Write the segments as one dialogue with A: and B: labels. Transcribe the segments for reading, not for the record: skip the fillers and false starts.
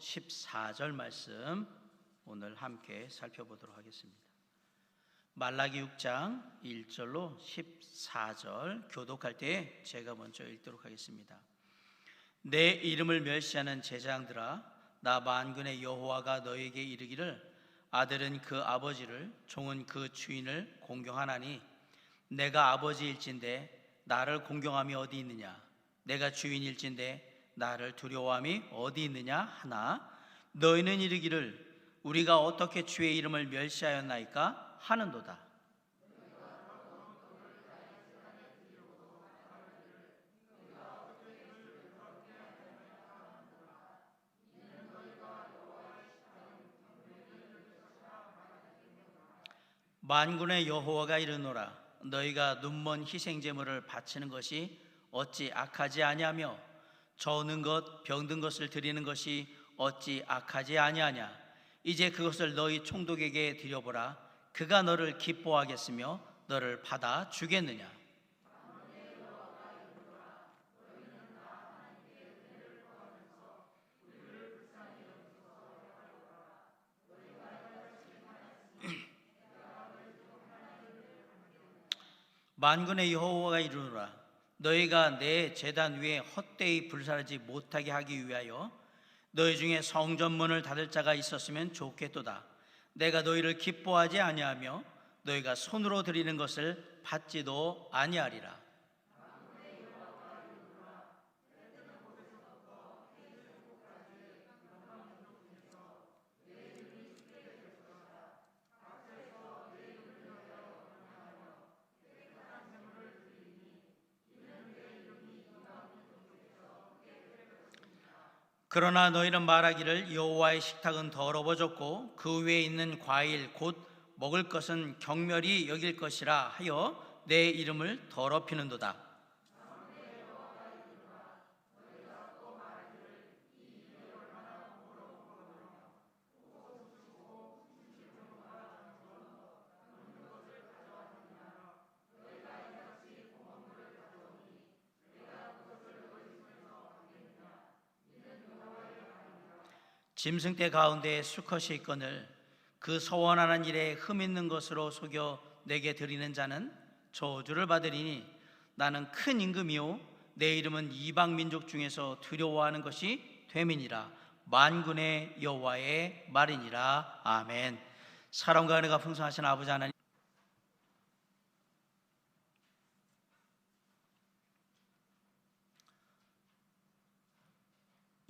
A: 14절 말씀 오늘 함께 살펴보도록 하겠습니다. 말라기 6장 1절로 14절 교독할 때 제가 먼저 읽도록 하겠습니다. 내 이름을 멸시하는 제장들아, 나 만군의 여호와가 너에게 이르기를 아들은 그 아버지를, 종은 그 주인을 공경하나니 내가 아버지일진데 나를 공경함이 어디 있느냐? 내가 주인일진데 나를 두려워함이 어디 있느냐 하나, 너희는 이르기를 우리가 어떻게 주의 이름을 멸시하였나이까 하는도다. 만군의 여호와가 이르노라, 너희가 눈먼 희생 제물을 바치는 것이 어찌 악하지 아니하며 저는 것 병든 것을 드리는 것이 어찌 악하지 아니하냐? 이제 그것을 너희 총독에게 드려보라. 그가 너를 기뻐하겠으며 너를 받아 주겠느냐? 만군의 여호와가 이르노라, 너희가 내 제단 위에 헛되이 불사르지 못하게 하기 위하여 너희 중에 성전문을 닫을 자가 있었으면 좋겠도다. 내가 너희를 기뻐하지 아니하며 너희가 손으로 드리는 것을 받지도 아니하리라. 그러나 너희는 말하기를 여호와의 식탁은 더러워졌고 그 위에 있는 과일 곧 먹을 것은 경멸이 여길 것이라 하여 내 이름을 더럽히는도다. 짐승떼 가운데에 수컷이 있거늘 그 소원하는 일에 흠 있는 것으로 속여 내게 드리는 자는 저주를 받으리니 나는 큰 임금이요 내 이름은 이방 민족 중에서 두려워하는 것이 됨이니라. 만군의 여호와의 말이니라. 아멘. 사랑과 은혜가 풍성하신 아버지 하나님,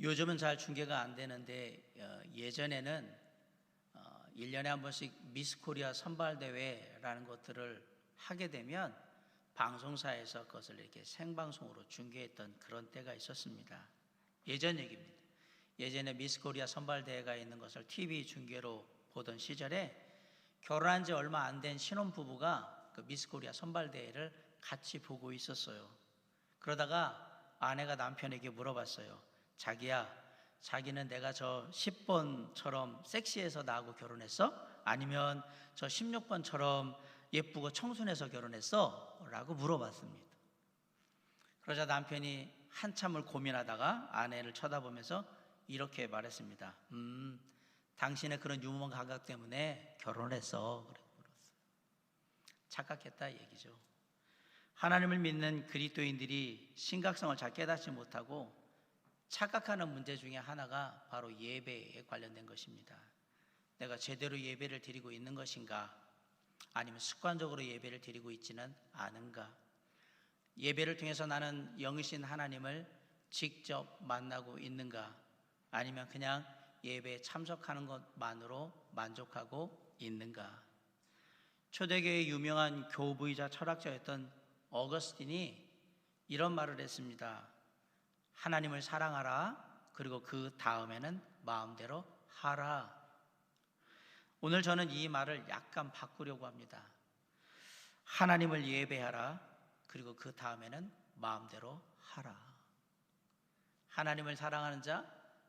A: 요즘은 잘 중계가 안 되는데 예전에는 1년에 한 번씩 미스 코리아 선발대회라는 것들을 하게 되면 방송사에서 그것을 이렇게 생방송으로 중계했던 그런 때가 있었습니다. 예전 얘기입니다. 예전에 미스 코리아 선발대회가 있는 것을 TV 중계로 보던 시절에 결혼한 지 얼마 안 된 신혼부부가 그 미스 코리아 선발대회를 같이 보고 있었어요. 그러다가 아내가 남편에게 물어봤어요. 자기야, 자기는 내가 저 10번처럼 섹시해서 나하고 결혼했어? 아니면 저 16번처럼 예쁘고 청순해서 결혼했어? 라고 물어봤습니다. 그러자 남편이 한참을 고민하다가 아내를 쳐다보면서 이렇게 말했습니다. 당신의 그런 유머 감각 때문에 결혼했어. 그래 물었어요. 착각했다 얘기죠. 하나님을 믿는 그리스도인들이 심각성을 잘 깨닫지 못하고 착각하는 문제 중에 하나가 바로 예배에 관련된 것입니다. 내가 제대로 예배를 드리고 있는 것인가? 아니면 습관적으로 예배를 드리고 있지는 않은가? 예배를 통해서 나는 영이신 하나님을 직접 만나고 있는가? 아니면 그냥 예배에 참석하는 것만으로 만족하고 있는가? 초대교회의 유명한 교부이자 철학자였던 어거스틴이 이런 말을 했습니다. 하나님을 사랑하라. 그리고 그 다음에는 마음대로 하라. 오늘 저는 이 말을 약간 바꾸려고 합니다. 하나님을 예배하라. 그리고 그 다음에는 마음대로 하라. 하나님을 사랑하는 자,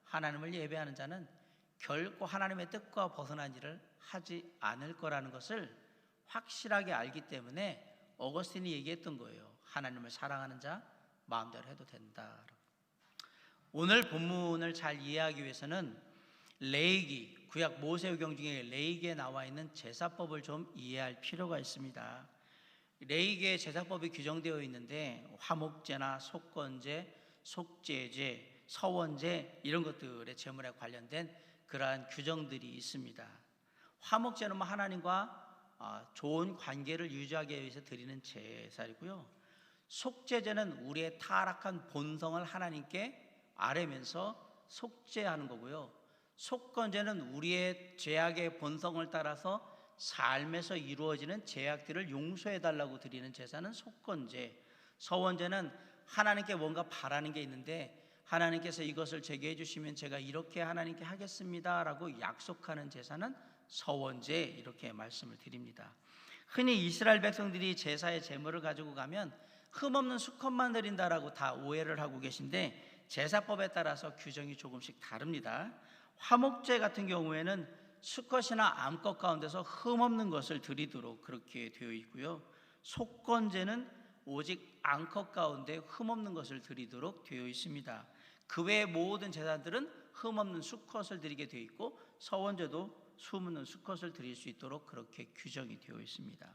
A: 하나님을 예배하는 자는 결코 하나님의 뜻과 벗어난 일을 하지 않을 거라는 것을 확실하게 알기 때문에 어거스틴이 얘기했던 거예요. 하나님을 사랑하는 자, 마음대로 해도 된다. 오늘 본문을 잘 이해하기 위해서는 레위기, 구약 모세오경 중에 레위기에 나와 있는 제사법을 좀 이해할 필요가 있습니다. 레위기의 제사법이 규정되어 있는데 화목제나 속건제, 속죄제, 서원제 이런 것들의 제물에 관련된 그러한 규정들이 있습니다. 화목제는 하나님과 좋은 관계를 유지하기 위해서 드리는 제사이고요. 속죄제는 우리의 타락한 본성을 하나님께 아뢰면서 속죄하는 거고요. 속건제는 우리의 죄악의 본성을 따라서 삶에서 이루어지는 죄악들을 용서해 달라고 드리는 제사는 속건제. 서원제는 하나님께 뭔가 바라는 게 있는데 하나님께서 이것을 제게 해주시면 제가 이렇게 하나님께 하겠습니다 라고 약속하는 제사는 서원제, 이렇게 말씀을 드립니다. 흔히 이스라엘 백성들이 제사의 제물을 가지고 가면 흠없는 수컷만 드린다라고 다 오해를 하고 계신데 제사법에 따라서 규정이 조금씩 다릅니다. 화목제 같은 경우에는 수컷이나 암컷 가운데서 흠없는 것을 드리도록 그렇게 되어 있고요. 속건제는 오직 암컷 가운데 흠없는 것을 드리도록 되어 있습니다. 그 외의 모든 제사들은 흠없는 수컷을 드리게 되어 있고 서원제도 흠없는 수컷을 드릴 수 있도록 그렇게 규정이 되어 있습니다.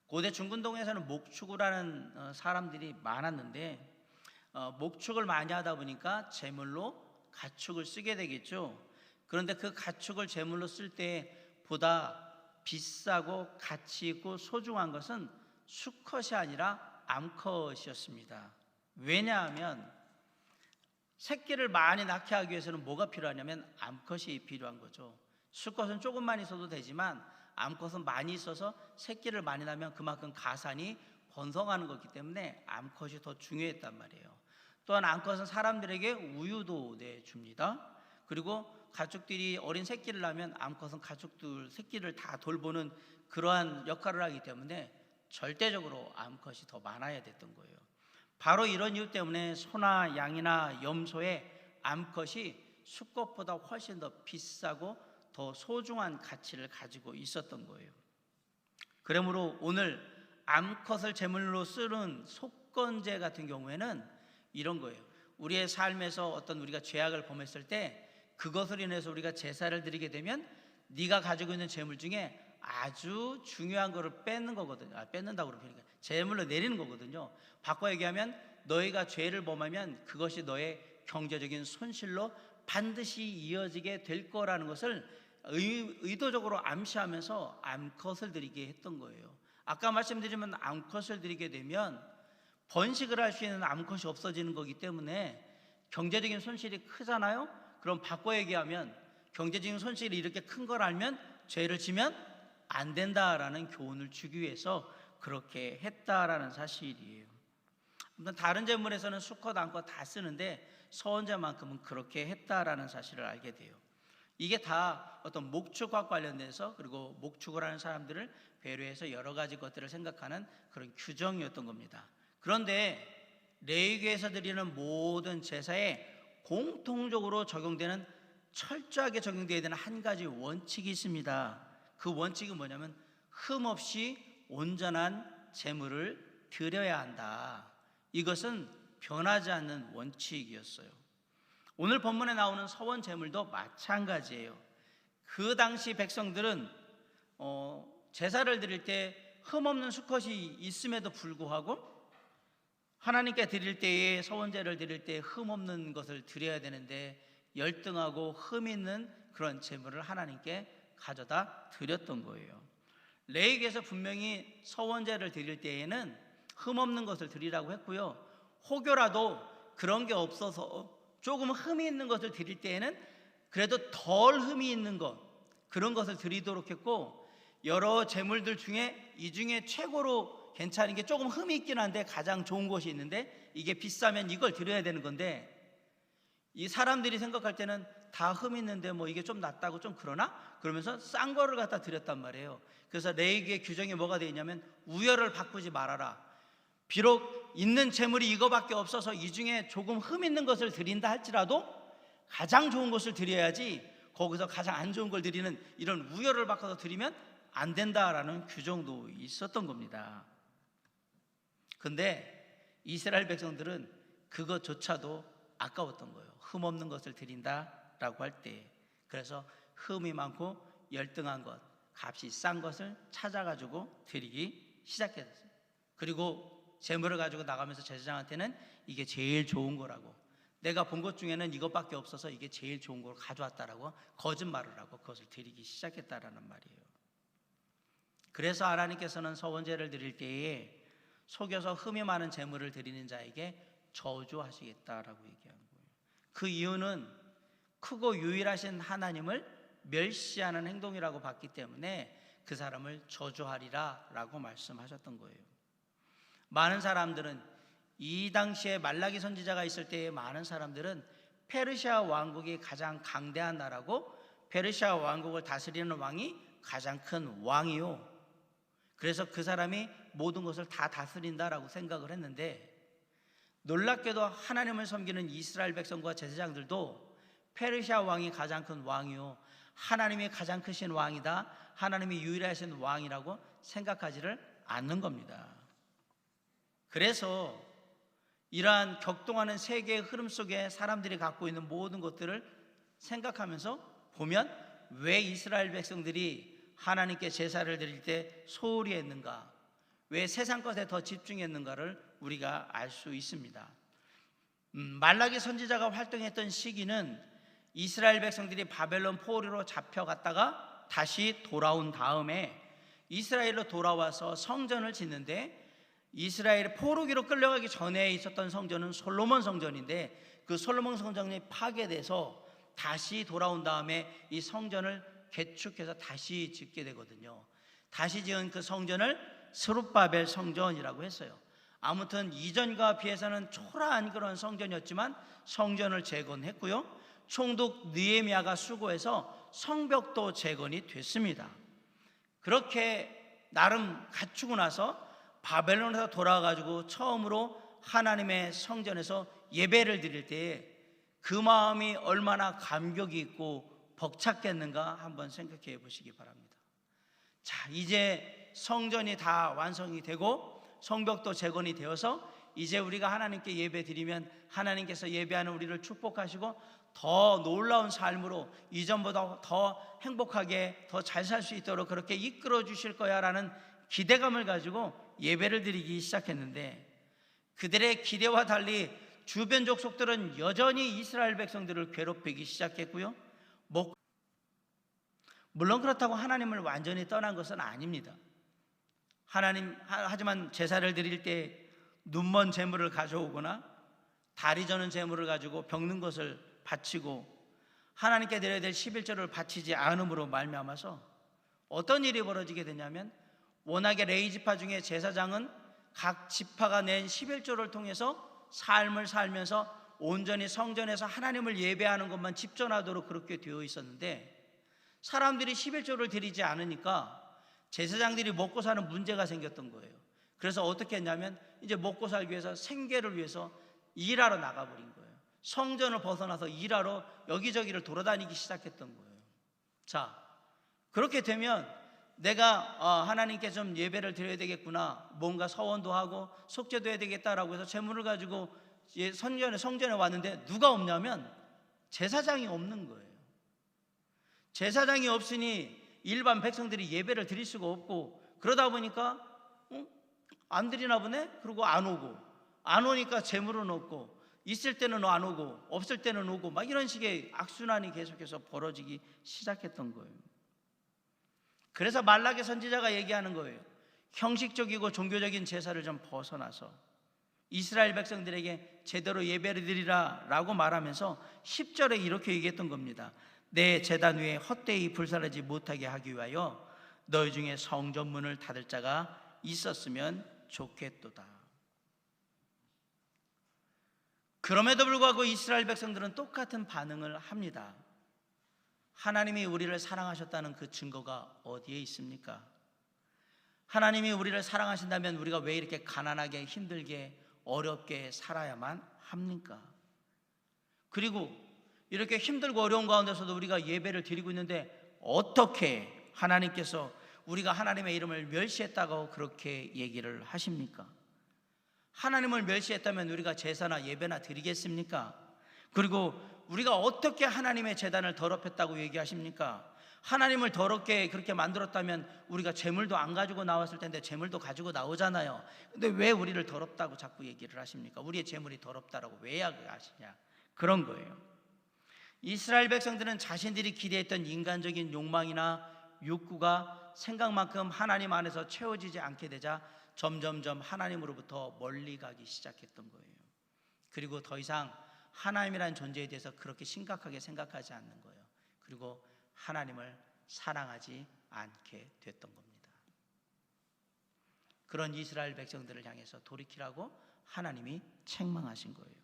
A: 고대 중근동에서는 목축을 하는 사람들이 많았는데 목축을 많이 하다 보니까 제물로 가축을 쓰게 되겠죠. 그런데 그 가축을 제물로 쓸 때 보다 비싸고 가치 있고 소중한 것은 수컷이 아니라 암컷이었습니다. 왜냐하면 새끼를 많이 낳게 하기 위해서는 뭐가 필요하냐면 암컷이 필요한 거죠. 수컷은 조금만 있어도 되지만 암컷은 많이 있어서 새끼를 많이 낳으면 그만큼 가산이 번성하는 거기 때문에 암컷이 더 중요했단 말이에요. 또한 암컷은 사람들에게 우유도 내줍니다. 그리고 가축들이 어린 새끼를 낳으면 암컷은 가축들 새끼를 다 돌보는 그러한 역할을 하기 때문에 절대적으로 암컷이 더 많아야 됐던 거예요. 바로 이런 이유 때문에 소나 양이나 염소의 암컷이 수컷보다 훨씬 더 비싸고 더 소중한 가치를 가지고 있었던 거예요. 그러므로 오늘 암컷을 제물로 쓰는 속건제 같은 경우에는 이런 거예요. 우리의 삶에서 어떤 우리가 죄악을 범했을 때 그것을 인해서 우리가 제사를 드리게 되면 네가 가지고 있는 제물 중에 아주 중요한 거를 뺏는 거거든요. 뺏는다고 그러니까 제물로 내리는 거거든요. 바꿔 얘기하면 너희가 죄를 범하면 그것이 너의 경제적인 손실로 반드시 이어지게 될 거라는 것을 의도적으로 암시하면서 암컷을 드리게 했던 거예요. 아까 말씀드리면 암컷을 드리게 되면 번식을 할 수 있는 암컷이 없어지는 거기 때문에 경제적인 손실이 크잖아요. 그럼 바꿔 얘기하면 경제적인 손실이 이렇게 큰 걸 알면 죄를 지면 안 된다라는 교훈을 주기 위해서 그렇게 했다라는 사실이에요. 다른 제물에서는 수컷, 암컷 다 쓰는데 서원제만큼은 그렇게 했다라는 사실을 알게 돼요. 이게 다 어떤 목축과 관련돼서 그리고 목축을 하는 사람들을 배려해서 여러 가지 것들을 생각하는 그런 규정이었던 겁니다. 그런데 레위기에서 드리는 모든 제사에 공통적으로 적용되는 철저하게 적용되어야 되는 한 가지 원칙이 있습니다. 그 원칙은 뭐냐면 흠없이 온전한 제물을 드려야 한다. 이것은 변하지 않는 원칙이었어요. 오늘 본문에 나오는 서원 제물도 마찬가지예요. 그 당시 백성들은 제사를 드릴 때 흠없는 수컷이 있음에도 불구하고 하나님께 드릴 때에 서원제를 드릴 때 흠없는 것을 드려야 되는데 열등하고 흠 있는 그런 제물을 하나님께 가져다 드렸던 거예요. 레위기에서 분명히 서원제를 드릴 때에는 흠없는 것을 드리라고 했고요. 혹여라도 그런 게 없어서 조금 흠이 있는 것을 드릴 때에는 그래도 덜 흠이 있는 것, 그런 것을 드리도록 했고, 여러 제물들 중에 이 중에 최고로 괜찮은 게 조금 흠이 있긴 한데 가장 좋은 것이 있는데 이게 비싸면 이걸 드려야 되는 건데, 이 사람들이 생각할 때는 다 흠 있는데 뭐 이게 좀 낫다고 좀 그러나? 그러면서 싼 거를 갖다 드렸단 말이에요. 그래서 레위기의 규정이 뭐가 되어 있냐면 우열을 바꾸지 말아라. 비록 있는 재물이 이거밖에 없어서 이 중에 조금 흠 있는 것을 드린다 할지라도 가장 좋은 것을 드려야지 거기서 가장 안 좋은 걸 드리는 이런 우열을 바꿔서 드리면 안 된다라는 규정도 있었던 겁니다. 근데 이스라엘 백성들은 그것조차도 아까웠던 거예요. 흠없는 것을 드린다라고 할 때. 그래서 흠이 많고 열등한 것, 값이 싼 것을 찾아가지고 드리기 시작했어요. 그리고 재물을 가지고 나가면서 제사장한테는 이게 제일 좋은 거라고, 내가 본 것 중에는 이것밖에 없어서 이게 제일 좋은 걸 가져왔다라고 거짓말을 하고 그것을 드리기 시작했다라는 말이에요. 그래서 하나님께서는 서원제를 드릴 때에 속여서 흠이 많은 재물을 드리는 자에게 저주하시겠다라고 얘기한 거예요. 그 이유는 크고 유일하신 하나님을 멸시하는 행동이라고 봤기 때문에 그 사람을 저주하리라 라고 말씀하셨던 거예요. 많은 사람들은, 이 당시에 말라기 선지자가 있을 때에 많은 사람들은 페르시아 왕국이 가장 강대한 나라고 페르시아 왕국을 다스리는 왕이 가장 큰 왕이요, 그래서 그 사람이 모든 것을 다 다스린다라고 생각을 했는데, 놀랍게도 하나님을 섬기는 이스라엘 백성과 제사장들도 페르시아 왕이 가장 큰 왕이요, 하나님이 가장 크신 왕이다, 하나님이 유일하신 왕이라고 생각하지를 않는 겁니다. 그래서 이러한 격동하는 세계의 흐름 속에 사람들이 갖고 있는 모든 것들을 생각하면서 보면 왜 이스라엘 백성들이 하나님께 제사를 드릴 때 소홀히 했는가, 왜 세상 것에 더 집중했는가를 우리가 알 수 있습니다. 말라기 선지자가 활동했던 시기는 이스라엘 백성들이 바벨론 포로로 잡혀갔다가 다시 돌아온 다음에 이스라엘로 돌아와서 성전을 짓는데, 이스라엘 포로기로 끌려가기 전에 있었던 성전은 솔로몬 성전인데 그 솔로몬 성전이 파괴돼서 다시 돌아온 다음에 이 성전을 개축해서 다시 짓게 되거든요. 다시 지은 그 성전을 스룹바벨 성전이라고 했어요. 아무튼 이전과 비해서는 초라한 그런 성전이었지만 성전을 재건했고요, 총독 느헤미야가 수고해서 성벽도 재건이 됐습니다. 그렇게 나름 갖추고 나서 바벨론에서 돌아와가지고 처음으로 하나님의 성전에서 예배를 드릴 때에 그 마음이 얼마나 감격이 있고 벅찼겠는가 한번 생각해 보시기 바랍니다. 자, 이제 성전이 다 완성이 되고 성벽도 재건이 되어서 이제 우리가 하나님께 예배 드리면 하나님께서 예배하는 우리를 축복하시고 더 놀라운 삶으로 이전보다 더 행복하게 더 잘 살 수 있도록 그렇게 이끌어 주실 거야 라는 기대감을 가지고 예배를 드리기 시작했는데, 그들의 기대와 달리 주변 족속들은 여전히 이스라엘 백성들을 괴롭히기 시작했고요, 물론 그렇다고 하나님을 완전히 떠난 것은 아닙니다. 하지만 제사를 드릴 때 눈먼 재물을 가져오거나 다리 저는 재물을 가지고 병든 것을 바치고 하나님께 드려야 될 11조를 바치지 않음으로 말미암아서 어떤 일이 벌어지게 되냐면, 워낙에 레위지파 중에 제사장은 각 지파가 낸 11조를 통해서 삶을 살면서 온전히 성전에서 하나님을 예배하는 것만 집중하도록 그렇게 되어 있었는데, 사람들이 11조를 드리지 않으니까 제사장들이 먹고 사는 문제가 생겼던 거예요. 그래서 어떻게 했냐면 이제 먹고 살기 위해서 생계를 위해서 일하러 나가버린 거예요. 성전을 벗어나서 일하러 여기저기를 돌아다니기 시작했던 거예요. 자, 그렇게 되면 내가 하나님께 좀 예배를 드려야 되겠구나, 뭔가 서원도 하고 속죄도 해야 되겠다라고 해서 재물을 가지고 성전에 왔는데 누가 없냐면 제사장이 없는 거예요. 제사장이 없으니 일반 백성들이 예배를 드릴 수가 없고, 그러다 보니까 안 드리나 보네? 그리고 안 오고, 안 오니까 재물은 없고, 있을 때는 안 오고 없을 때는 오고, 막 이런 식의 악순환이 계속해서 벌어지기 시작했던 거예요. 그래서 말라기 선지자가 얘기하는 거예요. 형식적이고 종교적인 제사를 좀 벗어나서 이스라엘 백성들에게 제대로 예배를 드리라 라고 말하면서 10절에 이렇게 얘기했던 겁니다. 내 제단 위에 헛되이 불사르지 못하게 하기 위하여 너희 중에 성전문을 닫을 자가 있었으면 좋겠도다. 그럼에도 불구하고 이스라엘 백성들은 똑같은 반응을 합니다. 하나님이 우리를 사랑하셨다는 그 증거가 어디에 있습니까? 하나님이 우리를 사랑하신다면 우리가 왜 이렇게 가난하게 힘들게 어렵게 살아야만 합니까? 그리고 이렇게 힘들고 어려운 가운데서도 우리가 예배를 드리고 있는데 어떻게 하나님께서 우리가 하나님의 이름을 멸시했다고 그렇게 얘기를 하십니까? 하나님을 멸시했다면 우리가 제사나 예배나 드리겠습니까? 그리고 우리가 어떻게 하나님의 제단을 더럽혔다고 얘기하십니까? 하나님을 더럽게 그렇게 만들었다면 우리가 재물도 안 가지고 나왔을 텐데 재물도 가지고 나오잖아요. 근데 왜 우리를 더럽다고 자꾸 얘기를 하십니까? 우리의 재물이 더럽다라고 왜 하시냐? 그런 거예요. 이스라엘 백성들은 자신들이 기대했던 인간적인 욕망이나 욕구가 생각만큼 하나님 안에서 채워지지 않게 되자 점점점 하나님으로부터 멀리 가기 시작했던 거예요. 그리고 더 이상 하나님이라는 존재에 대해서 그렇게 심각하게 생각하지 않는 거예요. 그리고 하나님을 사랑하지 않게 됐던 겁니다. 그런 이스라엘 백성들을 향해서 돌이키라고 하나님이 책망하신 거예요.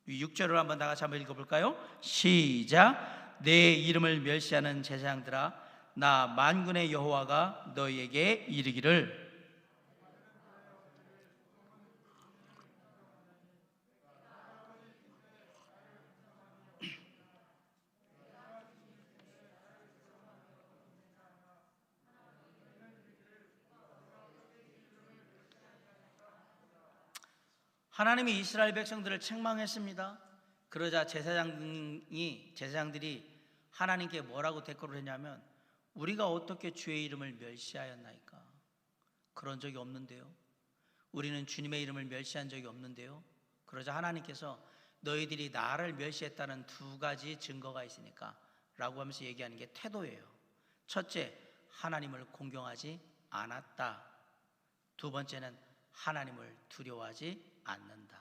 A: 6절을 한번 다 같이 한번 읽어볼까요? 시작. 내 이름을 멸시하는 제사장들아, 나 만군의 여호와가 너희에게 이르기를 하나님이 이스라엘 백성들을 책망했습니다. 그러자 제사장들이 하나님께 뭐라고 대꾸를 했냐면 우리가 어떻게 주의 이름을 멸시하였나이까? 그런 적이 없는데요. 우리는 주님의 이름을 멸시한 적이 없는데요. 그러자 하나님께서 너희들이 나를 멸시했다는 두 가지 증거가 있으니까 라고 하면서 얘기하는 게 태도예요. 첫째, 하나님을 공경하지 않았다. 두 번째는 하나님을 두려워하지 않는다.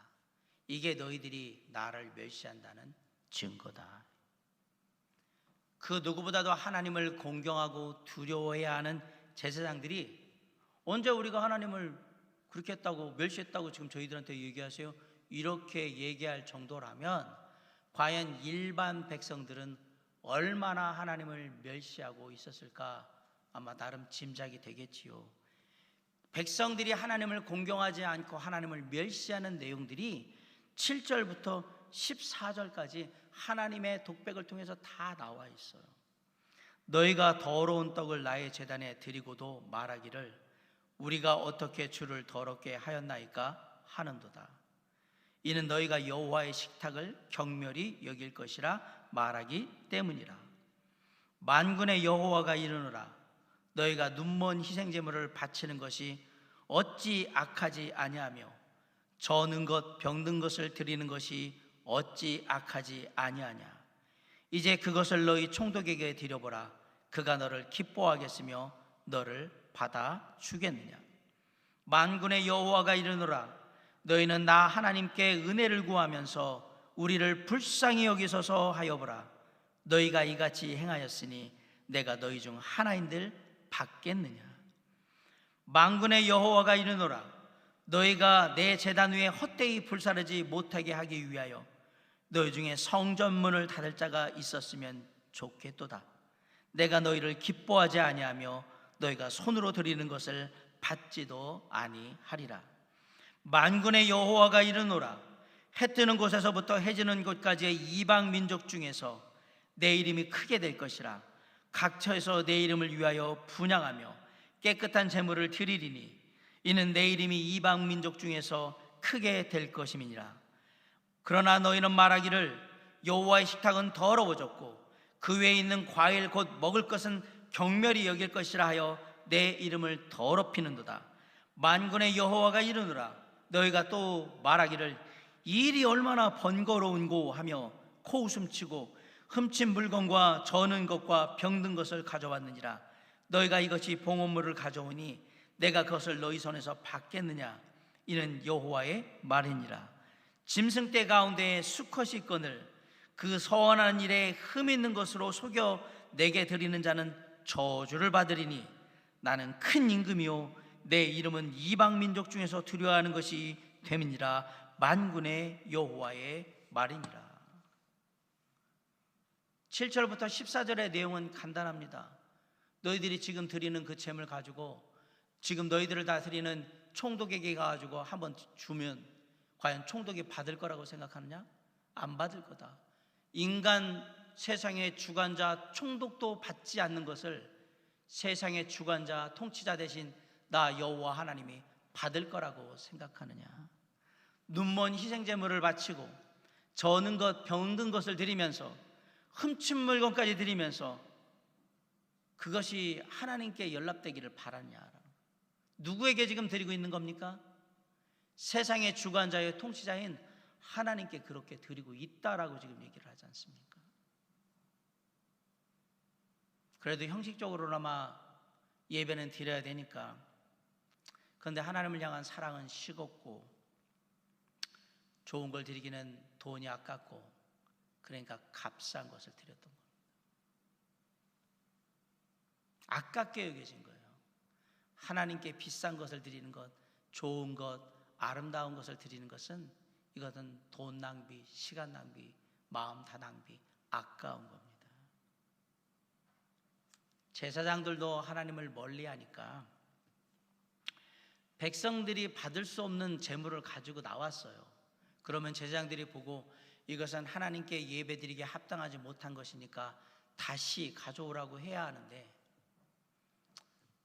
A: 이게 너희들이 나를 멸시한다는 증거다. 그 누구보다도 하나님을 공경하고 두려워해야 하는 제사장들이 언제 우리가 하나님을 그렇게 했다고 멸시했다고 지금 저희들한테 얘기하세요? 이렇게 얘기할 정도라면 과연 일반 백성들은 얼마나 하나님을 멸시하고 있었을까? 아마 나름 짐작이 되겠지요. 백성들이 하나님을 공경하지 않고 하나님을 멸시하는 내용들이 7절부터 14절까지 하나님의 독백을 통해서 다 나와 있어요. 너희가 더러운 떡을 나의 제단에 드리고도 말하기를 우리가 어떻게 주를 더럽게 하였나이까 하는도다. 이는 너희가 여호와의 식탁을 경멸히 여길 것이라 말하기 때문이라. 만군의 여호와가 이르노라. 너희가 눈먼 희생제물을 바치는 것이 어찌 악하지 아니하며 저는 것 병든 것을 드리는 것이 어찌 악하지 아니하냐. 이제 그것을 너희 총독에게 드려보라. 그가 너를 기뻐하겠으며 너를 받아 주겠느냐. 만군의 여호와가 이르노라. 너희는 나 하나님께 은혜를 구하면서 우리를 불쌍히 여기소서 하여보라. 너희가 이같이 행하였으니 내가 너희 중 하나인들 받겠느냐. 만군의 여호와가 이르노라. 너희가 내 제단 위에 헛되이 불사르지 못하게 하기 위하여 너희 중에 성전문을 닫을 자가 있었으면 좋겠도다. 내가 너희를 기뻐하지 아니하며 너희가 손으로 드리는 것을 받지도 아니하리라. 만군의 여호와가 이르노라. 해 뜨는 곳에서부터 해 지는 곳까지의 이방 민족 중에서 내 이름이 크게 될 것이라. 각처에서 내 이름을 위하여 분향하며 깨끗한 제물을 드리리니 이는 내 이름이 이방 민족 중에서 크게 될 것임이니라. 그러나 너희는 말하기를 여호와의 식탁은 더러워졌고 그 외에 있는 과일 곧 먹을 것은 경멸히 여길 것이라 하여 내 이름을 더럽히는도다. 만군의 여호와가 이르노라. 너희가 또 말하기를 이 일이 얼마나 번거로운고 하며 코웃음치고 훔친 물건과 저는 것과 병든 것을 가져왔느니라. 너희가 이것이 봉헌물을 가져오니 내가 그것을 너희 손에서 받겠느냐. 이는 여호와의 말이니라. 짐승떼 가운데에 수컷이 있거늘 그 서원하는 일에 흠 있는 것으로 속여 내게 드리는 자는 저주를 받으리니 나는 큰 임금이요 내 이름은 이방 민족 중에서 두려워하는 것이 됨이니라. 만군의 여호와의 말이니라. 7절부터 14절의 내용은 간단합니다. 너희들이 지금 드리는 그 제물 가지고 지금 너희들을 다스리는 총독에게 가가지고 한번 주면 과연 총독이 받을 거라고 생각하느냐? 안 받을 거다. 인간 세상의 주관자 총독도 받지 않는 것을 세상의 주관자 통치자 대신 나 여호와 하나님이 받을 거라고 생각하느냐? 눈먼 희생제물을 바치고 저는 것, 병든 것을 드리면서 훔친 물건까지 드리면서 그것이 하나님께 연락되기를 바라냐? 누구에게 지금 드리고 있는 겁니까? 세상의 주관자여 통치자인 하나님께 그렇게 드리고 있다라고 지금 얘기를 하지 않습니까? 그래도 형식적으로나마 예배는 드려야 되니까. 그런데 하나님을 향한 사랑은 식었고 좋은 걸 드리기는 돈이 아깝고, 그러니까 값싼 것을 드렸던 겁니다. 아깝게 여겨진 거예요. 하나님께 비싼 것을 드리는 것, 좋은 것, 아름다운 것을 드리는 것은, 이것은 돈 낭비, 시간 낭비, 마음 다 낭비, 아까운 겁니다. 제사장들도 하나님을 멀리하니까 백성들이 받을 수 없는 재물을 가지고 나왔어요. 그러면 제사장들이 보고 이것은 하나님께 예배드리기에 합당하지 못한 것이니까 다시 가져오라고 해야 하는데,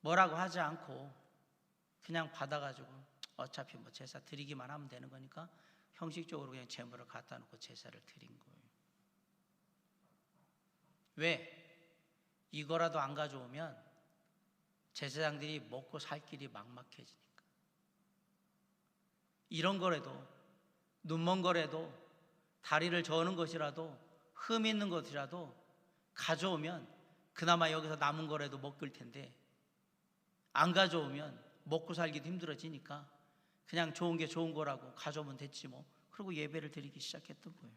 A: 뭐라고 하지 않고 그냥 받아가지고 어차피 뭐 제사 드리기만 하면 되는 거니까 형식적으로 그냥 재물을 갖다 놓고 제사를 드린 거예요. 왜? 이거라도 안 가져오면 제사장들이 먹고 살 길이 막막해지니까. 이런 거라도, 눈먼 거라도, 다리를 저는 것이라도, 흠 있는 것이라도 가져오면 그나마 여기서 남은 거라도 먹을 텐데, 안 가져오면 먹고 살기도 힘들어지니까 그냥 좋은 게 좋은 거라고 가져오면 됐지 뭐. 그리고 예배를 드리기 시작했던 거예요.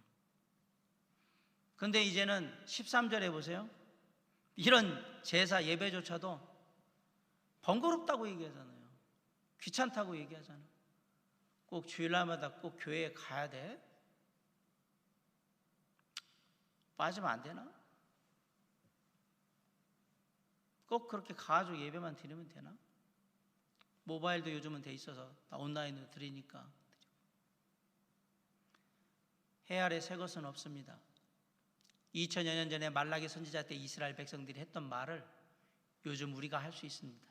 A: 그런데 이제는 13절에 보세요. 이런 제사 예배조차도 번거롭다고 얘기하잖아요. 귀찮다고 얘기하잖아요. 꼭 주일날마다 꼭 교회에 가야 돼? 빠지면 안 되나? 꼭 그렇게 가가지고 예배만 드리면 되나? 모바일도 요즘은 돼 있어서 다 온라인으로 드리니까. 해 아래 새 것은 없습니다. 2000여 년 전에 말라기 선지자 때 이스라엘 백성들이 했던 말을 요즘 우리가 할 수 있습니다.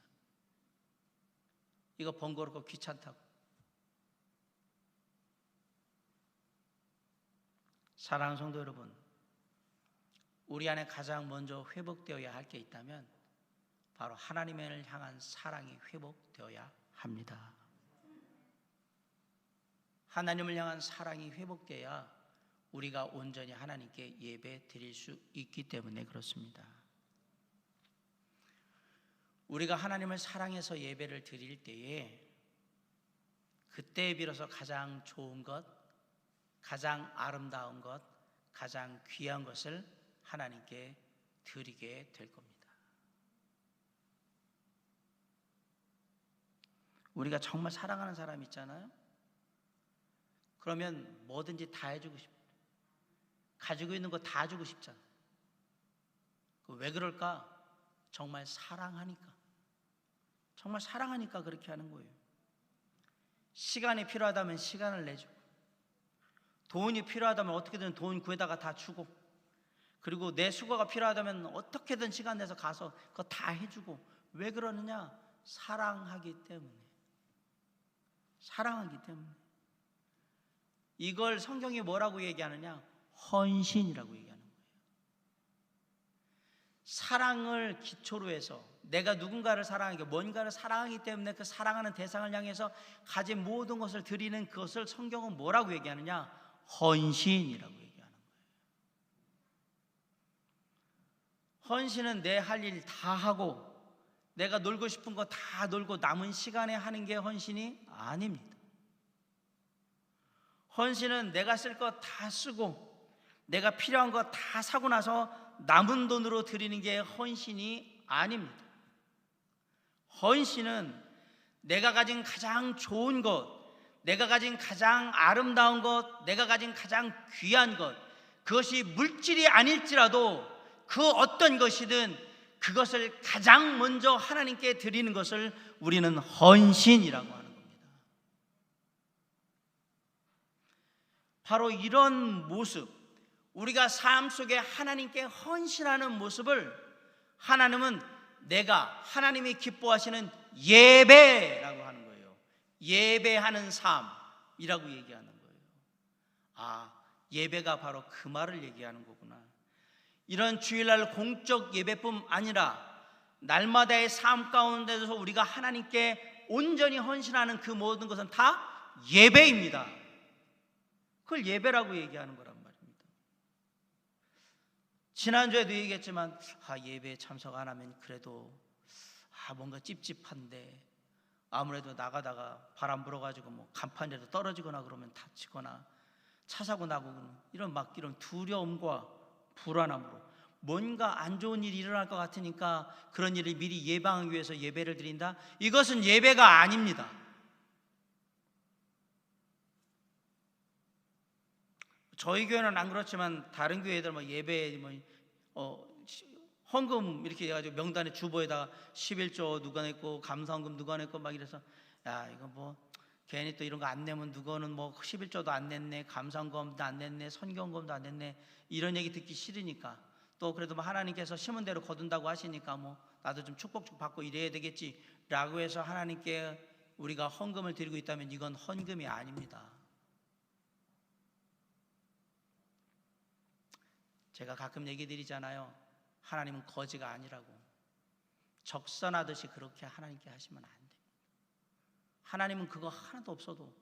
A: 이거 번거롭고 귀찮다고. 사랑하는 성도 여러분, 우리 안에 가장 먼저 회복되어야 할 게 있다면 바로 하나님을 향한 사랑이 회복되어야 합니다. 하나님을 향한 사랑이 회복되어야 우리가 온전히 하나님께 예배 드릴 수 있기 때문에 그렇습니다. 우리가 하나님을 사랑해서 예배를 드릴 때에 그때에 비로소 가장 좋은 것, 가장 아름다운 것, 가장 귀한 것을 하나님께 드리게 될 겁니다. 우리가 정말 사랑하는 사람 있잖아요. 그러면 뭐든지 다 해주고 싶어요. 가지고 있는 거 다 주고 싶잖아. 왜 그럴까? 정말 사랑하니까. 정말 사랑하니까 그렇게 하는 거예요. 시간이 필요하다면 시간을 내주고, 돈이 필요하다면 어떻게든 돈 구해다가 다 주고, 그리고 내 수고가 필요하다면 어떻게든 시간 내서 가서 그거 다 해주고. 왜 그러느냐? 사랑하기 때문에. 사랑하기 때문에. 이걸 성경이 뭐라고 얘기하느냐? 헌신이라고 얘기하는 거예요. 사랑을 기초로 해서 내가 누군가를 사랑하기, 뭔가를 사랑하기 때문에 그 사랑하는 대상을 향해서 가진 모든 것을 드리는 그것을 성경은 뭐라고 얘기하느냐? 헌신이라고 얘기하는 거예요. 헌신은 내 할 일 다 하고 내가 놀고 싶은 거 다 놀고 남은 시간에 하는 게 헌신이 아닙니다. 헌신은 내가 쓸 거 다 쓰고 내가 필요한 거 다 사고 나서 남은 돈으로 드리는 게 헌신이 아닙니다. 헌신은 내가 가진 가장 좋은 것, 내가 가진 가장 아름다운 것, 내가 가진 가장 귀한 것, 그것이 물질이 아닐지라도 그 어떤 것이든 그것을 가장 먼저 하나님께 드리는 것을 우리는 헌신이라고 하는 겁니다. 바로 이런 모습, 우리가 삶 속에 하나님께 헌신하는 모습을 하나님은 내가 하나님이 기뻐하시는 예배라고 하는 거예요. 예배하는 삶이라고 얘기하는 거예요. 아, 예배가 바로 그 말을 얘기하는 거구나. 이런 주일날 공적 예배뿐 아니라 날마다의 삶 가운데서 우리가 하나님께 온전히 헌신하는 그 모든 것은 다 예배입니다. 그걸 예배라고 얘기하는 거란 말입니다. 지난주에도 얘기했지만 예배에 참석 안 하면 그래도 뭔가 찝찝한데, 아무래도 나가다가 바람 불어가지고 뭐 간판이라도 떨어지거나 그러면 다치거나 차 사고 나고 이런 두려움과 불안함으로 뭔가 안 좋은 일이 일어날 것 같으니까 그런 일을 미리 예방하기 위해서 예배를 드린다? 이것은 예배가 아닙니다. 저희 교회는 안 그렇지만 다른 교회들 예배 헌금 이렇게 해가지고 명단에 주보에다가 11조 누가 냈고 감사헌금 누가 냈고 막 이래서 이거 괜히 또 이런 거 안 내면 누구는 11조도 안 냈네, 감사헌금도 안 냈네, 선경금도 안 냈네, 이런 얘기 듣기 싫으니까, 또 그래도 하나님께서 심은 대로 거둔다고 하시니까 나도 좀 축복 좀 받고 이래야 되겠지 라고 해서 하나님께 우리가 헌금을 드리고 있다면 이건 헌금이 아닙니다. 제가 가끔 얘기 드리잖아요. 하나님은 거지가 아니라고. 적선하듯이 그렇게 하나님께 하시면 안 돼요. 하나님은 그거 하나도 없어도,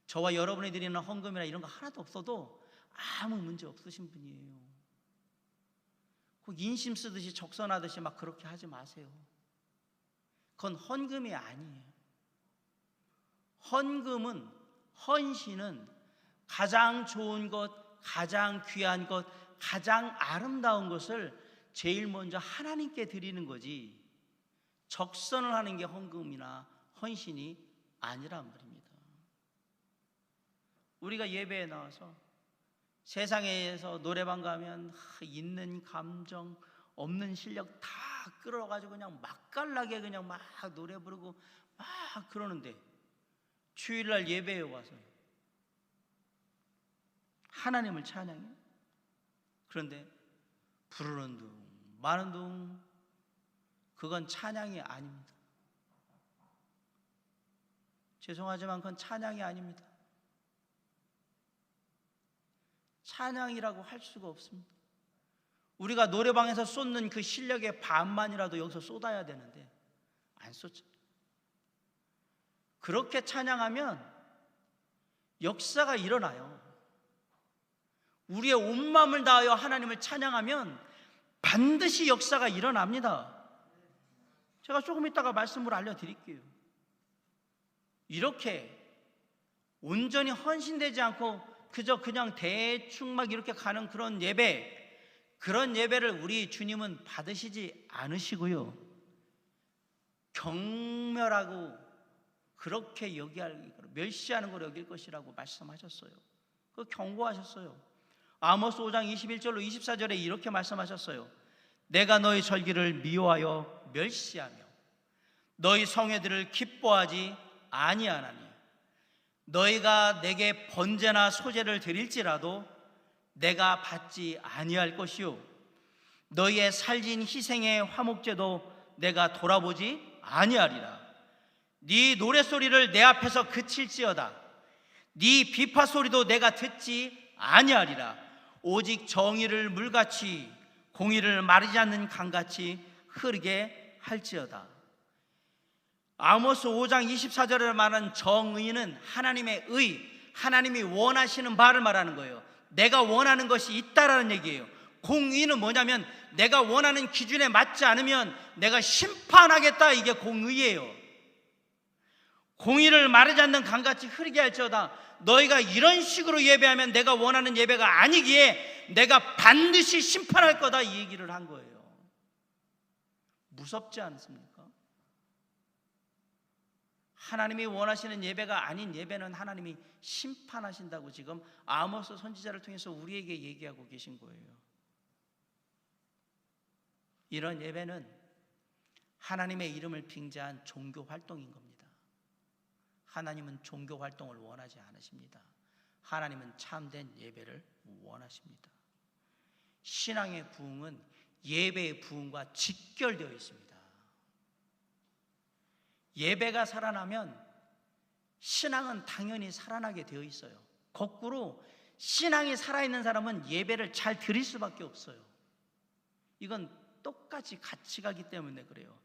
A: 저와 여러분이 드리는 헌금이나 이런 거 하나도 없어도 아무 문제 없으신 분이에요. 인심 쓰듯이 적선하듯이 그렇게 하지 마세요. 그건 헌금이 아니에요. 헌금은, 헌신은 가장 좋은 것, 가장 귀한 것, 가장 아름다운 것을 제일 먼저 하나님께 드리는 거지, 적선을 하는 게 헌금이나 헌신이 아니란 말입니다. 우리가 예배에 나와서 세상에서 노래방 가면 있는 감정, 없는 실력 다 끌어가지고 그냥 맛깔나게 그냥 막 노래 부르고 막 그러는데, 주일날 예배에 와서 하나님을 찬양해? 그런데 부르는 둥 마는 둥, 그건 찬양이 아닙니다. 죄송하지만 그건 찬양이 아닙니다. 찬양이라고 할 수가 없습니다. 우리가 노래방에서 쏟는 그 실력의 반만이라도 여기서 쏟아야 되는데 안 쏟죠. 그렇게 찬양하면 역사가 일어나요. 우리의 온 마음을 다하여 하나님을 찬양하면 반드시 역사가 일어납니다. 제가 조금 이따가 말씀으로 알려드릴게요. 이렇게 온전히 헌신되지 않고 그냥 대충 이렇게 가는 그런 예배, 그런 예배를 우리 주님은 받으시지 않으시고요, 경멸하고 그렇게 멸시하는 걸 여길 것이라고 말씀하셨어요. 그 경고하셨어요. 아모스 5장 21절로 24절에 이렇게 말씀하셨어요. 내가 너희 절기를 미워하여 멸시하며 너희 성회들을 기뻐하지 아니하나니, 너희가 내게 번제나 소제를 드릴지라도 내가 받지 아니할 것이요, 너희의 살진 희생의 화목제도 내가 돌아보지 아니하리라. 네 노랫소리를 내 앞에서 그칠지어다. 네 비파 소리도 내가 듣지 아니하리라. 오직 정의를 물같이 공의를 마르지 않는 강같이 흐르게 할지어다. 아모스 5장 24절에 말하는 정의는 하나님의 의, 하나님이 원하시는 바를 말하는 거예요. 내가 원하는 것이 있다라는 얘기예요. 공의는 뭐냐면 내가 원하는 기준에 맞지 않으면 내가 심판하겠다, 이게 공의예요. 공의를 마르지 않는 강같이 흐르게 할지어다. 너희가 이런 식으로 예배하면 내가 원하는 예배가 아니기에 내가 반드시 심판할 거다, 이 얘기를 한 거예요. 무섭지 않습니까? 하나님이 원하시는 예배가 아닌 예배는 하나님이 심판하신다고 지금 아모스 선지자를 통해서 우리에게 얘기하고 계신 거예요. 이런 예배는 하나님의 이름을 빙자한 종교 활동인 겁니다. 하나님은 종교 활동을 원하지 않으십니다. 하나님은 참된 예배를 원하십니다. 신앙의 부흥은 예배의 부흥과 직결되어 있습니다. 예배가 살아나면 신앙은 당연히 살아나게 되어 있어요. 거꾸로 신앙이 살아있는 사람은 예배를 잘 드릴 수밖에 없어요. 이건 똑같이 같이 가기 때문에 그래요.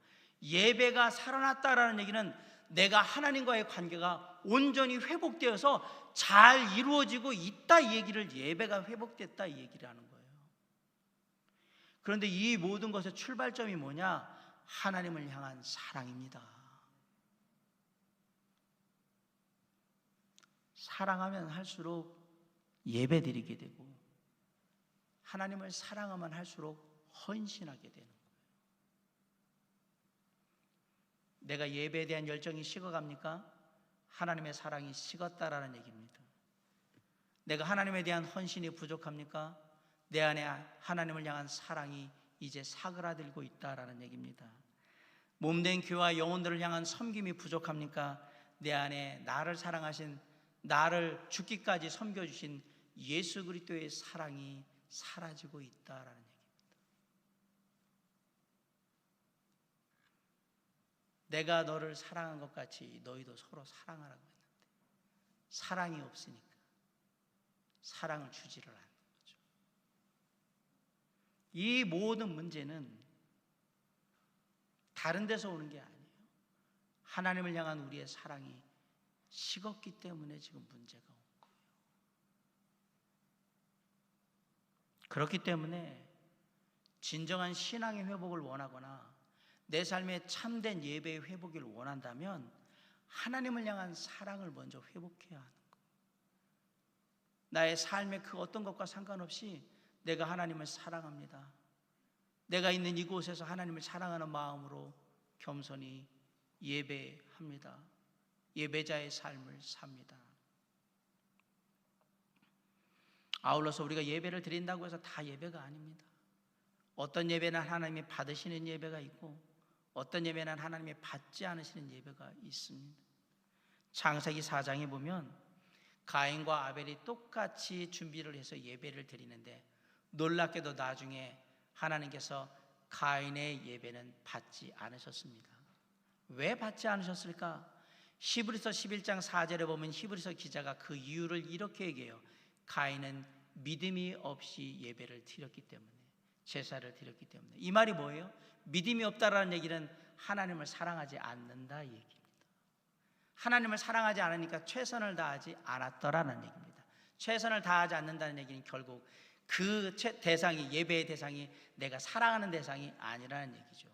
A: 예배가 살아났다라는 얘기는 내가 하나님과의 관계가 온전히 회복되어서 잘 이루어지고 있다, 이 얘기를, 예배가 회복됐다 이 얘기를 하는 거예요. 그런데 이 모든 것의 출발점이 뭐냐? 하나님을 향한 사랑입니다. 사랑하면 할수록 예배 드리게 되고, 하나님을 사랑하면 할수록 헌신하게 되는 거예요. 내가 예배에 대한 열정이 식어갑니까? 하나님의 사랑이 식었다라는 얘기입니다. 내가 하나님에 대한 헌신이 부족합니까? 내 안에 하나님을 향한 사랑이 이제 사그라들고 있다라는 얘기입니다. 몸된 교회와 영혼들을 향한 섬김이 부족합니까? 내 안에 나를 사랑하신, 나를 죽기까지 섬겨주신 예수 그리스도의 사랑이 사라지고 있다라는 얘기입니다. 내가 너를 사랑한 것 같이 너희도 서로 사랑하라고 했는데 사랑이 없으니까 사랑을 주지를 않는 거죠. 이 모든 문제는 다른 데서 오는 게 아니에요. 하나님을 향한 우리의 사랑이 식었기 때문에 지금 문제가 온 거예요. 그렇기 때문에 진정한 신앙의 회복을 원하거나 내 삶에 참된 예배의 회복을 원한다면 하나님을 향한 사랑을 먼저 회복해야 하는 거예요. 나의 삶의 그 어떤 것과 상관없이 내가 하나님을 사랑합니다. 내가 있는 이곳에서 하나님을 사랑하는 마음으로 겸손히 예배합니다. 예배자의 삶을 삽니다. 아울러서 우리가 예배를 드린다고 해서 다 예배가 아닙니다. 어떤 예배는 하나님이 받으시는 예배가 있고 어떤 예배는 하나님이 받지 않으시는 예배가 있습니다. 창세기 4장에 보면 가인과 아벨이 똑같이 준비를 해서 예배를 드리는데 놀랍게도 나중에 하나님께서 가인의 예배는 받지 않으셨습니다. 왜 받지 않으셨을까? 히브리서 11장 4절에 보면 히브리서 기자가 그 이유를 이렇게 얘기해요. 가인은 믿음이 없이 예배를 드렸기 때문에, 제사를 드렸기 때문에. 이 말이 뭐예요? 믿음이 없다라는 얘기는 하나님을 사랑하지 않는다 이 얘기입니다. 하나님을 사랑하지 않으니까 최선을 다하지 않았더라는 얘기입니다. 최선을 다하지 않는다는 얘기는 결국 그 대상이, 예배의 대상이 내가 사랑하는 대상이 아니라는 얘기죠.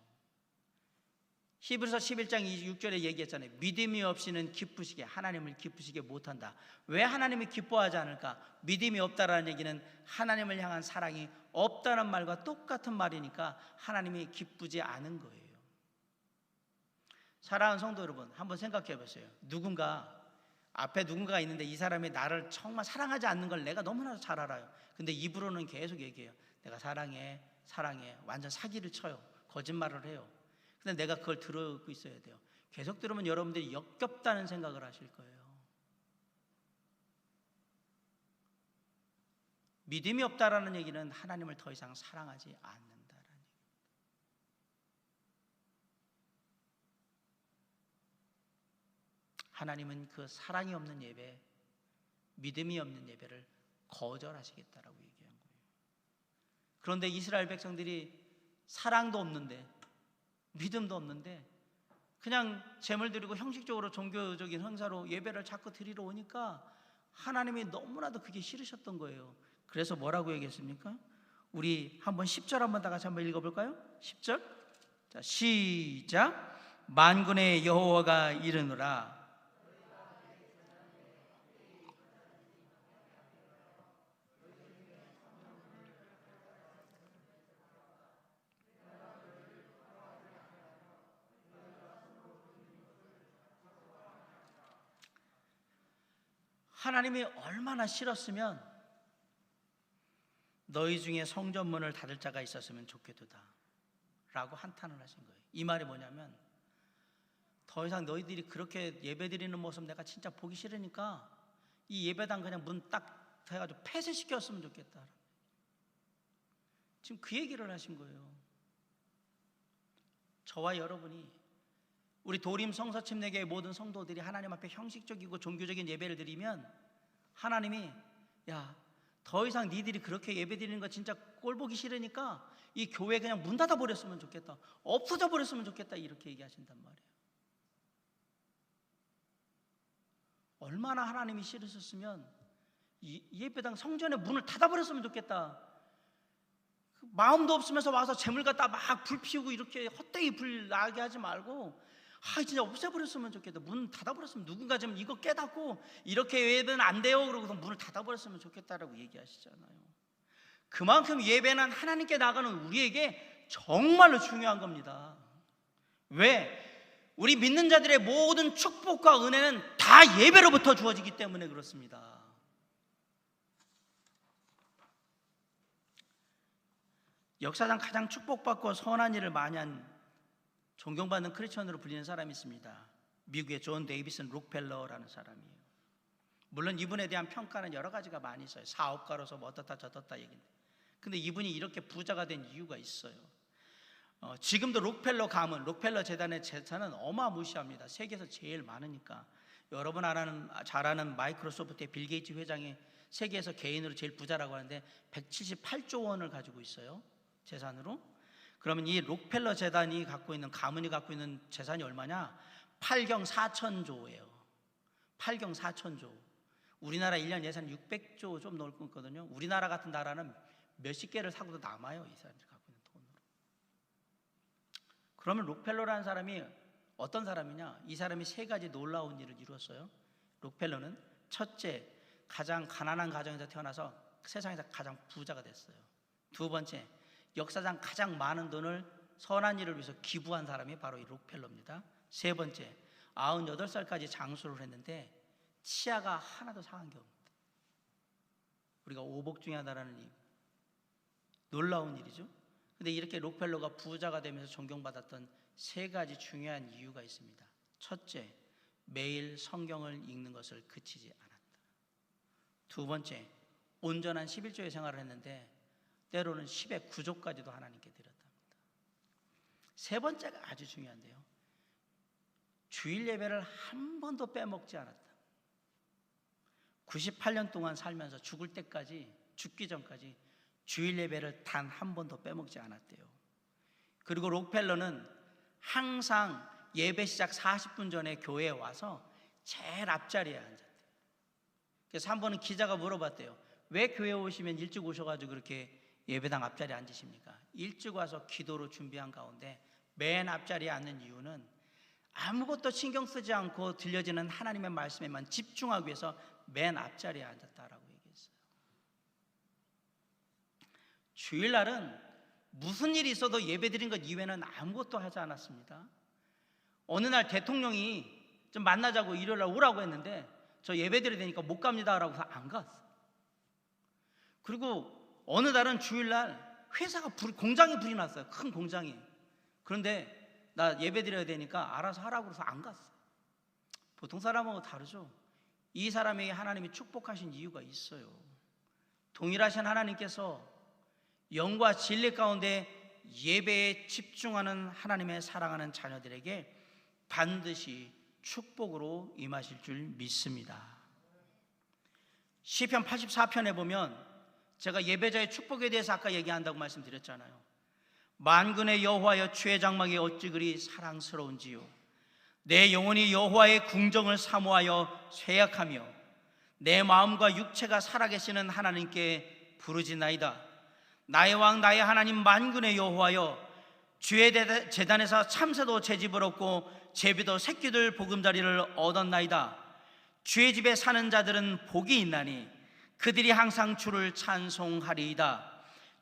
A: 히브리서 11장 26절에 얘기했잖아요. 믿음이 없이는 기쁘시게, 하나님을 기쁘시게 못한다. 왜 하나님이 기뻐하지 않을까? 믿음이 없다라는 얘기는 하나님을 향한 사랑이 없다는 말과 똑같은 말이니까 하나님이 기쁘지 않은 거예요. 사랑하는 성도 여러분, 한번 생각해 보세요. 앞에 누군가가 있는데 이 사람이 나를 정말 사랑하지 않는 걸 내가 너무나 잘 알아요. 근데 입으로는 계속 얘기해요. 내가 사랑해, 사랑해. 완전 사기를 쳐요. 거짓말을 해요. 근데 내가 그걸 들어오고 있어야 돼요. 계속 들으면 여러분들이 역겹다는 생각을 하실 거예요. 믿음이 없다라는 얘기는 하나님을 더 이상 사랑하지 않는다라는 얘기입니다. 하나님은 그 사랑이 없는 예배, 믿음이 없는 예배를 거절하시겠다라고 얘기한 거예요. 그런데 이스라엘 백성들이 사랑도 없는데 믿음도 없는데 그냥 제물 드리고 형식적으로 종교적인 행사로 예배를 자꾸 드리러 오니까 하나님이 너무나도 그게 싫으셨던 거예요. 그래서 뭐라고 얘기했습니까? 우리 한번 10절 한번 다 같이 한번 읽어볼까요? 10절. 자, 시작. 만군의 여호와가 이르노라. 하나님이 얼마나 싫었으면 너희 중에 성전문을 닫을 자가 있었으면 좋겠도다 라고 한탄을 하신 거예요. 이 말이 뭐냐면 더 이상 너희들이 그렇게 예배드리는 모습 내가 진짜 보기 싫으니까 이 예배당 그냥 문 딱 해가지고 폐쇄시켰으면 좋겠다. 지금 그 얘기를 하신 거예요. 저와 여러분이, 우리 도림 성서침례교의 모든 성도들이 하나님 앞에 형식적이고 종교적인 예배를 드리면 하나님이 야, 더 이상 니들이 그렇게 예배드리는 거 진짜 꼴보기 싫으니까 이 교회 그냥 문 닫아 버렸으면 좋겠다, 없어져 버렸으면 좋겠다, 이렇게 얘기하신단 말이에요. 얼마나 하나님이 싫으셨으면 이 예배당 성전의 문을 닫아 버렸으면 좋겠다. 마음도 없으면서 와서 재물 갖다 막 불 피우고 이렇게 헛되이 불 나게 하지 말고 진짜 없애버렸으면 좋겠다. 문 닫아버렸으면, 누군가 좀 이거 깨닫고 이렇게 예배는 안 돼요 그러고서 문을 닫아버렸으면 좋겠다라고 얘기하시잖아요. 그만큼 예배는 하나님께 나가는 우리에게 정말로 중요한 겁니다. 왜? 우리 믿는 자들의 모든 축복과 은혜는 다 예배로부터 주어지기 때문에 그렇습니다. 역사상 가장 축복받고 선한 일을 많이 한 존경받는 크리스천으로 불리는 사람이 있습니다. 미국의 존 데이비슨 록펠러라는 사람이에요. 물론 이분에 대한 평가는 여러 가지가 많이 있어요. 사업가로서 뭐 어떻다 저떻다 얘기인데, 근데 이분이 이렇게 부자가 된 이유가 있어요. 지금도 록펠러 가문, 록펠러 재단의 재산은 어마무시합니다. 세계에서 제일 많으니까. 여러분 잘 아는 마이크로소프트의 빌 게이츠 회장이 세계에서 개인으로 제일 부자라고 하는데 178조 원을 가지고 있어요, 재산으로. 그러면 이 록펠러 재단이 갖고 있는, 가문이 갖고 있는 재산이 얼마냐? 8경 4천조예요. 8경 4천조. 우리나라 1년 예산 600조 좀 넘을 거거든요. 우리나라 같은 나라는 몇십 개를 사고도 남아요, 이 사람들이 갖고 있는 돈으로. 그러면 록펠러라는 사람이 어떤 사람이냐? 이 사람이 세 가지 놀라운 일을 이루었어요. 록펠러는 첫째, 가장 가난한 가정에서 태어나서 세상에서 가장 부자가 됐어요. 두 번째, 역사상 가장 많은 돈을 선한 일을 위해서 기부한 사람이 바로 이 록펠러입니다. 세 번째, 98살까지 장수를 했는데 치아가 하나도 상한 게 없습니다. 우리가 오복 중에 하나라는 이 놀라운 일이죠. 근데 이렇게 록펠러가 부자가 되면서 존경받았던 세 가지 중요한 이유가 있습니다. 첫째, 매일 성경을 읽는 것을 그치지 않았다. 두 번째, 온전한 11조의 생활을 했는데 때로는 10의 9조까지도 하나님께 드렸답니다. 세 번째가 아주 중요한데요, 주일 예배를 한 번도 빼먹지 않았다. 98년 동안 살면서 죽을 때까지, 죽기 전까지 주일 예배를 단 한 번도 빼먹지 않았대요. 그리고 록펠러는 항상 예배 시작 40분 전에 교회에 와서 제일 앞자리에 앉았대요. 그래서 한 번은 기자가 물어봤대요. 왜 교회에 오시면 일찍 오셔가지고 그렇게 예배당 앞자리에 앉으십니까? 일찍 와서 기도로 준비한 가운데 맨 앞자리에 앉는 이유는 아무것도 신경 쓰지 않고 들려지는 하나님의 말씀에만 집중하기 위해서 맨 앞자리에 앉았다라고 얘기했어요. 주일날은 무슨 일이 있어도 예배드린 것 이외에는 아무것도 하지 않았습니다. 어느 날 대통령이 좀 만나자고 일요일날 오라고 했는데 저 예배드려야 되니까 못 갑니다 라고 해서 안 갔어요. 그리고 어느 날은 주일날 회사가 공장이 불이 났어요. 큰 공장이. 그런데 나 예배드려야 되니까 알아서 하라고 해서 안 갔어요. 보통 사람하고 다르죠. 이 사람에게 하나님이 축복하신 이유가 있어요. 동일하신 하나님께서 영과 진리 가운데 예배에 집중하는 하나님의 사랑하는 자녀들에게 반드시 축복으로 임하실 줄 믿습니다. 시편 84편에 보면 제가 예배자의 축복에 대해서 아까 얘기한다고 말씀드렸잖아요. 만군의 여호와여, 주의 장막이 어찌 그리 사랑스러운지요. 내 영혼이 여호와의 궁정을 사모하여 쇠약하며 내 마음과 육체가 살아계시는 하나님께 부르짖나이다. 나의 왕 나의 하나님 만군의 여호와여, 주의 제단에서 참새도 제 집을 얻고 제비도 새끼들 보금자리를 얻었나이다. 주의 집에 사는 자들은 복이 있나니 그들이 항상 주를 찬송하리이다.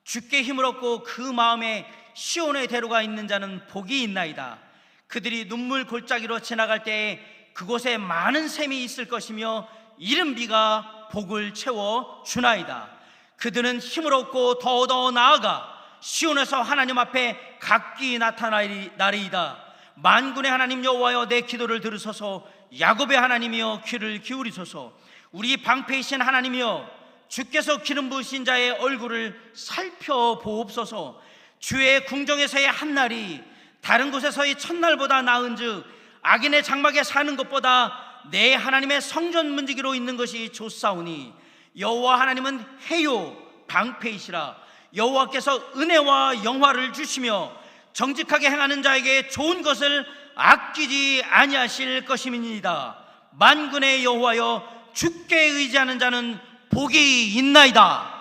A: 주께 힘을 얻고 그 마음에 시온의 대로가 있는 자는 복이 있나이다. 그들이 눈물 골짜기로 지나갈 때에 그곳에 많은 샘이 있을 것이며 이른 비가 복을 채워 주나이다. 그들은 힘을 얻고 더더 나아가 시온에서 하나님 앞에 각기 나타나리이다. 만군의 하나님 여호와여, 내 기도를 들으소서. 야곱의 하나님이여, 귀를 기울이소서. 우리 방패이신 하나님이여, 주께서 기름 부으신 자의 얼굴을 살펴보옵소서. 주의 궁정에서의 한날이 다른 곳에서의 첫날보다 나은즉 악인의 장막에 사는 것보다 내 하나님의 성전 문지기로 있는 것이 좋사오니 여호와 하나님은 해요 방패이시라. 여호와께서 은혜와 영화를 주시며 정직하게 행하는 자에게 좋은 것을 아끼지 아니하실 것임이니이다. 만군의 여호와여, 주께 의지하는 자는 복이 있나이다.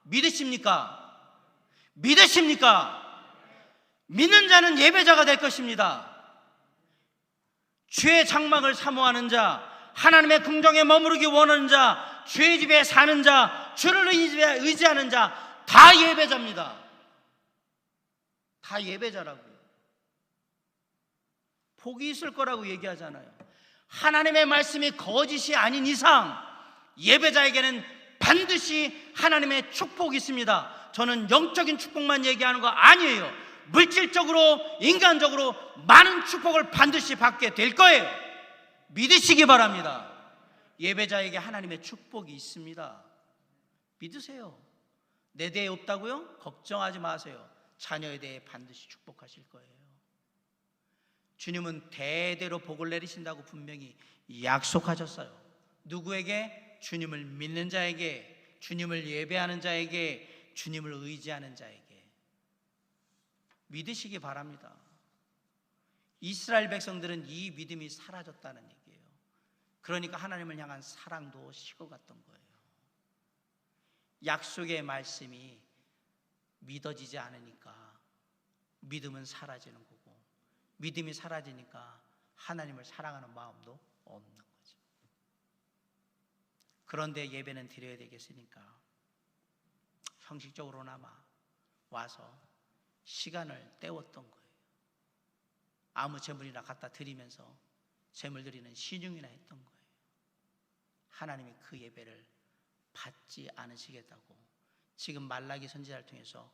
A: 믿으십니까? 믿으십니까? 믿는 자는 예배자가 될 것입니다. 주의 장막을 사모하는 자, 하나님의 궁정에 머무르기 원하는 자, 주의 집에 사는 자, 주를 의지하는 자, 다 예배자입니다. 다 예배자라고요. 복이 있을 거라고 얘기하잖아요. 하나님의 말씀이 거짓이 아닌 이상 예배자에게는 반드시 하나님의 축복이 있습니다. 저는 영적인 축복만 얘기하는 거 아니에요. 물질적으로, 인간적으로 많은 축복을 반드시 받게 될 거예요. 믿으시기 바랍니다. 예배자에게 하나님의 축복이 있습니다. 믿으세요. 내 대에 없다고요? 걱정하지 마세요. 자녀에 대해 반드시 축복하실 거예요. 주님은 대대로 복을 내리신다고 분명히 약속하셨어요. 누구에게? 주님을 믿는 자에게, 주님을 예배하는 자에게, 주님을 의지하는 자에게. 믿으시기 바랍니다. 이스라엘 백성들은 이 믿음이 사라졌다는 얘기예요. 그러니까 하나님을 향한 사랑도 식어갔던 거예요. 약속의 말씀이 믿어지지 않으니까 믿음은 사라지는 거고, 믿음이 사라지니까 하나님을 사랑하는 마음도 없는 거죠. 그런데 예배는 드려야 되겠으니까 형식적으로나마 와서 시간을 때웠던 거예요. 아무 제물이나 갖다 드리면서 제물 드리는 신용이나 했던 거예요. 하나님이 그 예배를 받지 않으시겠다고 지금 말라기 선지자를 통해서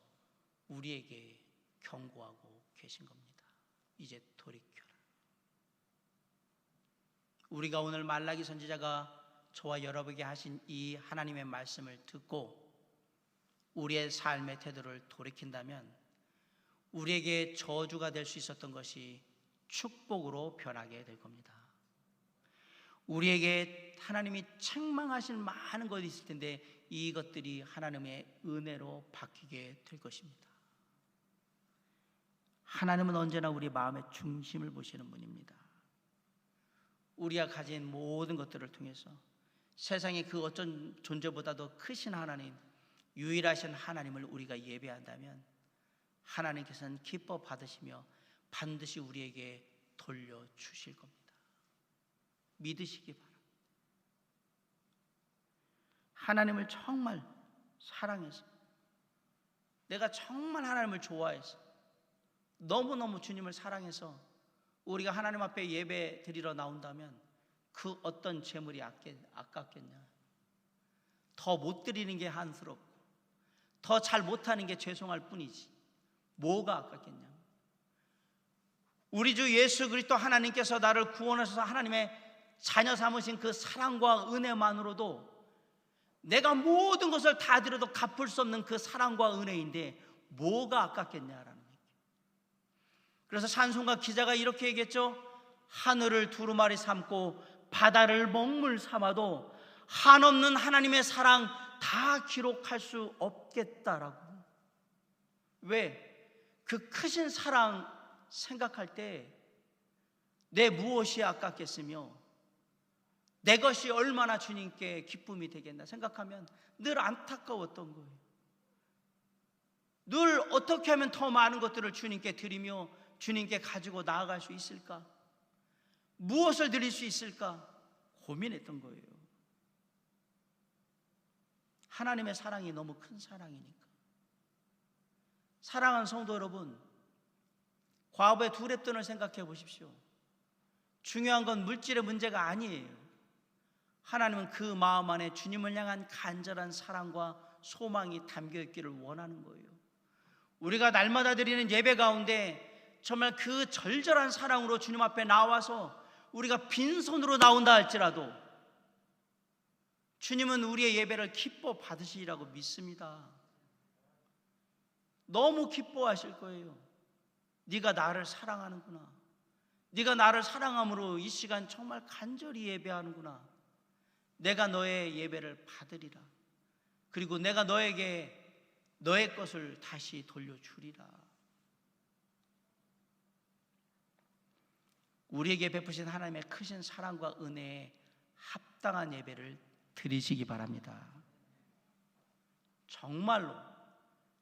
A: 우리에게 경고하고 계신 겁니다. 이제 돌이켜라. 우리가 오늘 말라기 선지자가 저와 여러분에게 하신 이 하나님의 말씀을 듣고 우리의 삶의 태도를 돌이킨다면 우리에게 저주가 될 수 있었던 것이 축복으로 변하게 될 겁니다. 우리에게 하나님이 책망하실 많은 것이 있을 텐데 이것들이 하나님의 은혜로 바뀌게 될 것입니다. 하나님은 언제나 우리 마음의 중심을 보시는 분입니다. 우리가 가진 모든 것들을 통해서 세상의 그 어떤 존재보다도 크신 하나님, 유일하신 하나님을 우리가 예배한다면 하나님께서는 기뻐 받으시며 반드시 우리에게 돌려주실 겁니다. 믿으시기 바랍니다. 하나님을 정말 사랑해서, 내가 정말 하나님을 좋아해서, 너무너무 주님을 사랑해서 우리가 하나님 앞에 예배 드리러 나온다면 그 어떤 재물이 아깝겠냐? 더 못 드리는 게 한스럽고 더 잘 못하는 게 죄송할 뿐이지 뭐가 아깝겠냐? 우리 주 예수 그리스도 하나님께서 나를 구원하셔서 하나님의 자녀 삼으신 그 사랑과 은혜만으로도 내가 모든 것을 다 드려도 갚을 수 없는 그 사랑과 은혜인데 뭐가 아깝겠냐라는 얘기예요. 그래서 찬송가 기자가 이렇게 얘기했죠. 하늘을 두루마리 삼고 바다를 먹물 삼아도 한없는 하나님의 사랑 다 기록할 수 없겠다라고. 왜? 그 크신 사랑 생각할 때 내 무엇이 아깝겠으며 내 것이 얼마나 주님께 기쁨이 되겠나 생각하면 늘 안타까웠던 거예요. 늘 어떻게 하면 더 많은 것들을 주님께 드리며 주님께 가지고 나아갈 수 있을까? 무엇을 드릴 수 있을까? 고민했던 거예요. 하나님의 사랑이 너무 큰 사랑이니까. 사랑하는 성도 여러분, 과부의 두 랩돈을 생각해 보십시오. 중요한 건 물질의 문제가 아니에요. 하나님은 그 마음 안에 주님을 향한 간절한 사랑과 소망이 담겨 있기를 원하는 거예요. 우리가 날마다 드리는 예배 가운데 정말 그 절절한 사랑으로 주님 앞에 나와서 우리가 빈손으로 나온다 할지라도 주님은 우리의 예배를 기뻐 받으시리라고 믿습니다. 너무 기뻐하실 거예요. 네가 나를 사랑하는구나. 네가 나를 사랑함으로 이 시간 정말 간절히 예배하는구나. 내가 너의 예배를 받으리라. 그리고 내가 너에게 너의 것을 다시 돌려주리라. 우리에게 베푸신 하나님의 크신 사랑과 은혜에 합당한 예배를 드리시기 바랍니다. 정말로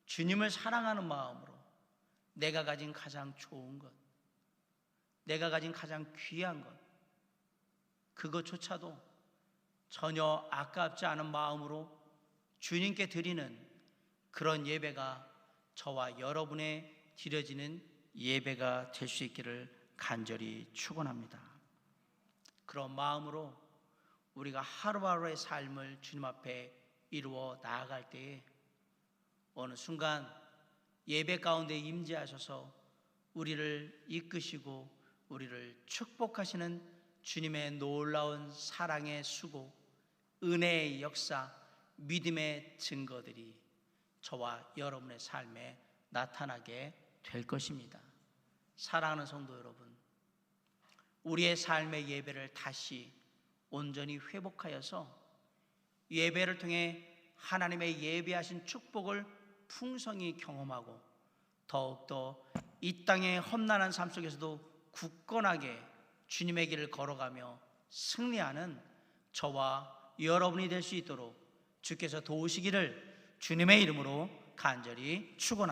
A: 주님을 사랑하는 마음으로 내가 가진 가장 좋은 것, 내가 가진 가장 귀한 것, 그것조차도 전혀 아깝지 않은 마음으로 주님께 드리는 그런 예배가 저와 여러분의 드려지는 예배가 될 수 있기를 간절히 축원합니다. 그런 마음으로 우리가 하루하루의 삶을 주님 앞에 이루어 나아갈 때에 어느 순간 예배 가운데 임재하셔서 우리를 이끄시고 우리를 축복하시는 주님의 놀라운 사랑의 수고, 은혜의 역사, 믿음의 증거들이 저와 여러분의 삶에 나타나게 될 것입니다. 사랑하는 성도 여러분, 우리의 삶의 예배를 다시 온전히 회복하여서 예배를 통해 하나님의 예배하신 축복을 풍성히 경험하고 더욱더 이 땅의 험난한 삶 속에서도 굳건하게 주님의 길을 걸어가며 승리하는 저와 여러분이 될 수 있도록 주께서 도우시기를 주님의 이름으로 간절히 축원합니다.